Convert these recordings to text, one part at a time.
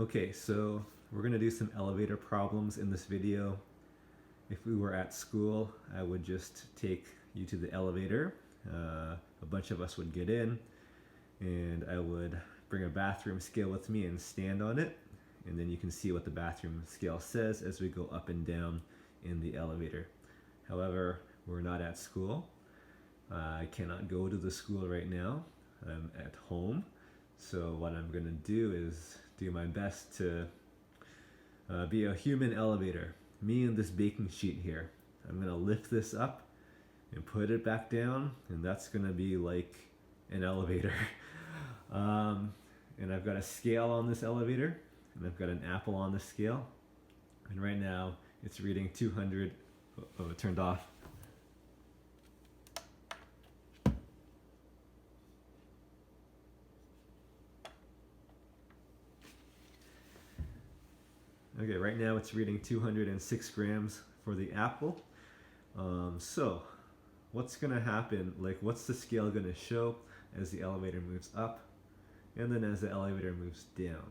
Okay, so we're gonna do some elevator problems in this video. If we were at school, I would just take you to the elevator. A bunch of us would get in, and I would bring a bathroom scale with me and stand on it. And then you can see what the bathroom scale says as we go up and down in the elevator. However, we're not at school. I cannot go to the school right now. I'm at home. So what I'm gonna do is do my best to be a human elevator. Me and this baking sheet here. I'm gonna lift this up and put it back down, and that's gonna be like an elevator. And I've got a scale on this elevator, and I've got an apple on the scale. And right now it's reading 200. Oh, it turned off. Okay, right now it's reading 206 grams for the apple. So what's gonna happen, like what's the scale gonna show as the elevator moves up and then as the elevator moves down?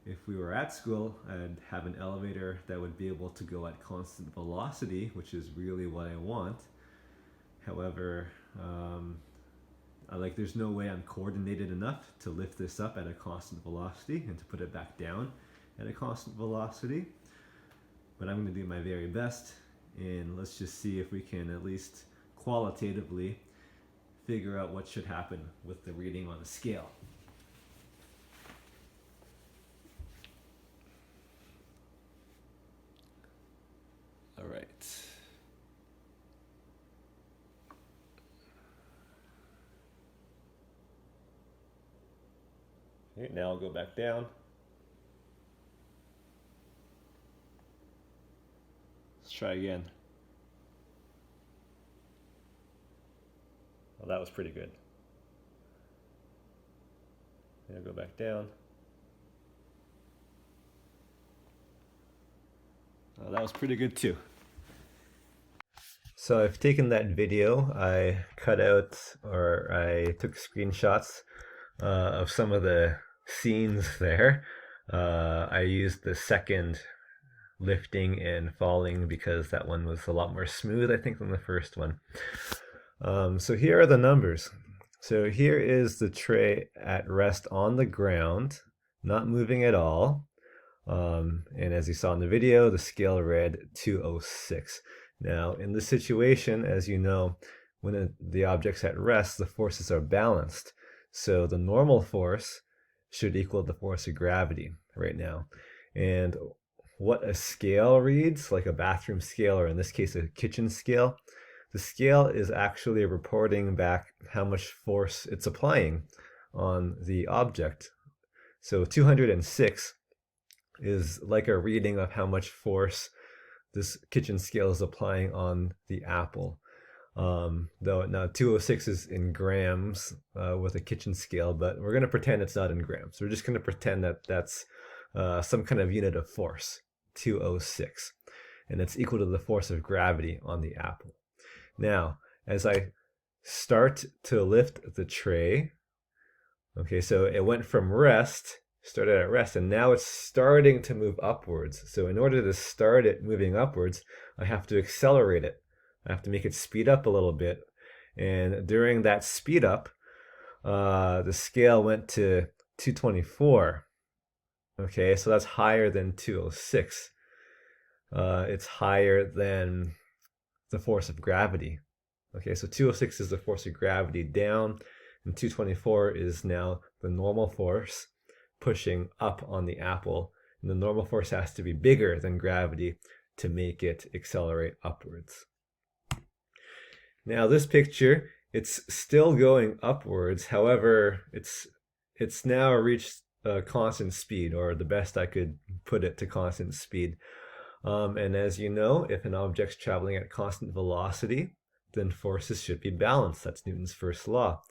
If we were at school, I'd have an elevator that would be able to go at constant velocity, which is really what I want. However, there's no way I'm coordinated enough to lift this up at a constant velocity and to put it back down at a constant velocity. But I'm going to do my very best, and let's just see if we can at least qualitatively figure out what should happen with the reading on the scale. All right. Okay, now I'll go back down. Let's try again. Well, that was pretty good. Now go back down. Oh, that was pretty good too. So I've taken that video, I cut out, or I took screenshots of some of the scenes there. I used the second lifting and falling because that one was a lot more smooth, I think, than the first one. So here are the numbers. So here is the tray at rest on the ground, not moving at all. And as you saw in the video, the scale read 206. Now, in this situation, as you know, when the object's at rest, the forces are balanced. So the normal force should equal the force of gravity right now. And what a scale reads, like a bathroom scale, or in this case, a kitchen scale, the scale is actually reporting back how much force it's applying on the object. So 206 is like a reading of how much force this kitchen scale is applying on the apple. Though now 206 is in grams with a kitchen scale, but we're going to pretend it's not in grams. We're just going to pretend that that's some kind of unit of force, 206, and it's equal to the force of gravity on the apple. Now, as I start to lift the tray, okay, so it went from rest, started at rest, and now it's starting to move upwards. So in order to start it moving upwards, I have to accelerate it. I have to make it speed up a little bit. And during that speed up, the scale went to 224. Okay, so that's higher than 206. It's higher than the force of gravity. Okay, so 206 is the force of gravity down, and 224 is now the normal force pushing up on the apple, and the normal force has to be bigger than gravity to make it accelerate upwards. Now this picture, it's still going upwards. However, it's now reached constant speed, or the best I could put it, to constant speed. And as you know, if an object's traveling at constant velocity, then forces should be balanced. That's Newton's first law.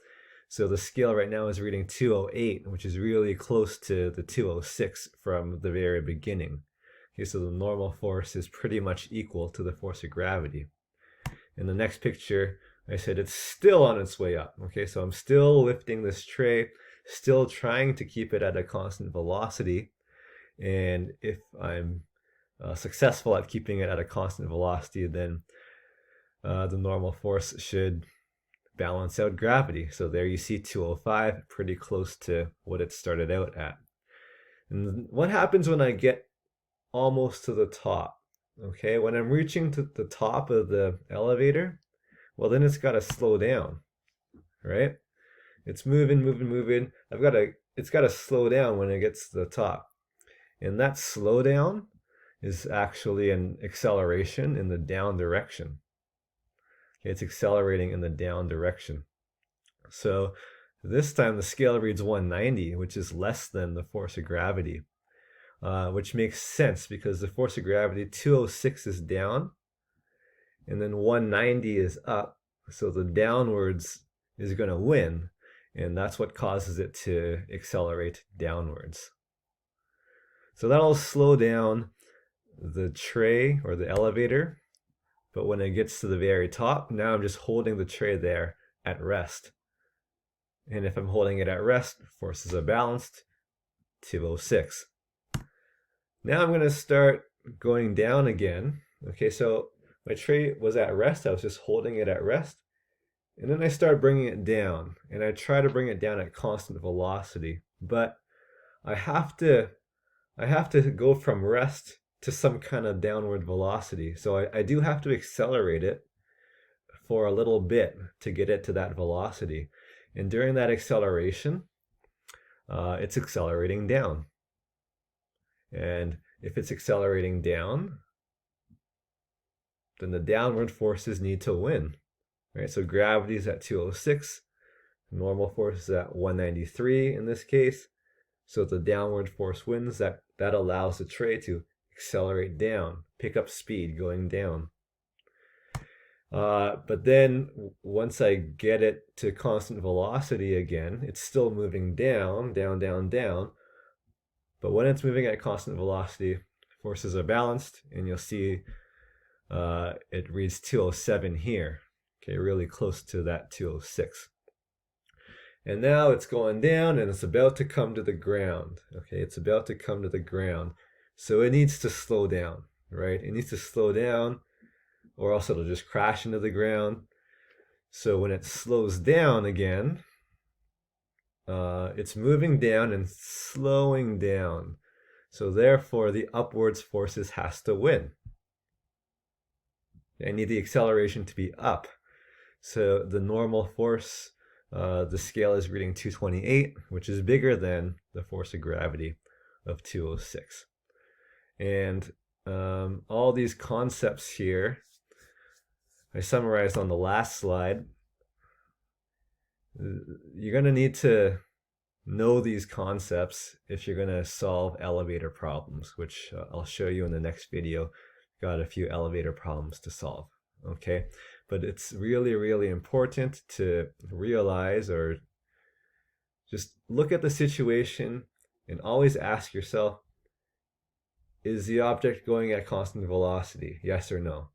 So the scale right now is reading 208, which is really close to the 206 from the very beginning. Okay, so the normal force is pretty much equal to the force of gravity. In the next picture, I said it's still on its way up. Okay, so I'm still lifting this tray. still trying to keep it at a constant velocity. And if I'm successful at keeping it at a constant velocity, then the normal force should balance out gravity. So there you see 205, pretty close to what it started out at. And what happens when I get almost to the top? Okay, when I'm reaching to the top of the elevator, well, then it's got to slow down, right? It's moving, moving, moving. It's got to slow down when it gets to the top. And that slowdown is actually an acceleration in the down direction. Okay, it's accelerating in the down direction. So this time the scale reads 190, which is less than the force of gravity, which makes sense because the force of gravity, 206 is down, and then 190 is up. So the downwards is going to win, and that's what causes it to accelerate downwards. So that'll slow down the tray or the elevator, but when it gets to the very top, now I'm just holding the tray there at rest. And if I'm holding it at rest, forces are balanced, 206. Now I'm going to start going down again. Okay, so my tray was at rest, I was just holding it at rest. And then I start bringing it down, and I try to bring it down at constant velocity. But I have to go from rest to some kind of downward velocity. So I do have to accelerate it for a little bit to get it to that velocity. And during that acceleration, it's accelerating down. And if it's accelerating down, then the downward forces need to win. Right? So gravity is at 206, normal force is at 193 in this case. So the downward force wins. That allows the tray to accelerate down, pick up speed going down. But then once I get it to constant velocity again, it's still moving down, down, down, down. But when it's moving at constant velocity, forces are balanced, and you'll see it reads 207 here. Okay, really close to that 206. And now it's going down, and it's about to come to the ground. Okay, it's about to come to the ground. So it needs to slow down, right? It needs to slow down, or else it'll just crash into the ground. So when it slows down again, it's moving down and slowing down. So therefore, the upwards forces has to win. I need the acceleration to be up. So the normal force, the scale is reading 228, which is bigger than the force of gravity of 206. And all these concepts here, I summarized on the last slide. You're going to need to know these concepts if you're going to solve elevator problems, which I'll show you in the next video. Got a few elevator problems to solve. Okay, but it's really, really important to realize, or just look at the situation and always ask yourself, is the object going at constant velocity? Yes or no?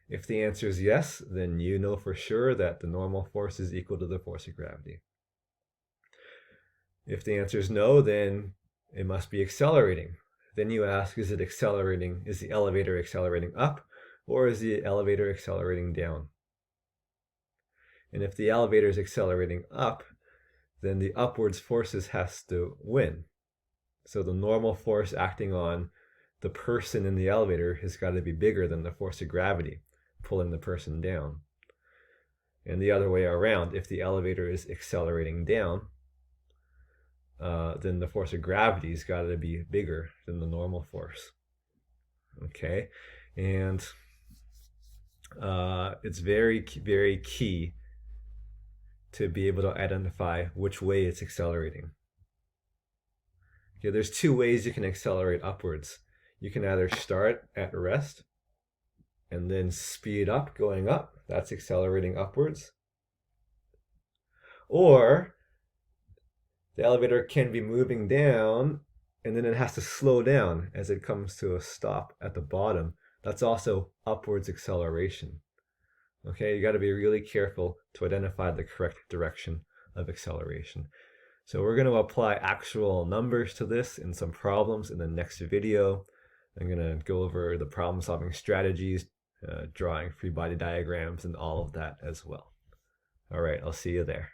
If the answer is yes, then you know for sure that the normal force is equal to the force of gravity. If the answer is no, then it must be accelerating. Then you ask, is it accelerating? Is the elevator accelerating up, or is the elevator accelerating down? And if the elevator is accelerating up, then the upwards forces has to win. So the normal force acting on the person in the elevator has got to be bigger than the force of gravity pulling the person down. And the other way around, if the elevator is accelerating down, then the force of gravity has got to be bigger than the normal force. Okay, and it's very, very key to be able to identify which way it's accelerating. Okay, there's two ways you can accelerate upwards. You can either start at rest and then speed up going up. That's accelerating upwards. Or the elevator can be moving down and then it has to slow down as it comes to a stop at the bottom. That's also upwards acceleration. Okay, you got to be really careful to identify the correct direction of acceleration. So we're going to apply actual numbers to this in some problems in the next video. I'm going to go over the problem solving strategies, drawing free body diagrams and all of that as well. All right, I'll see you there.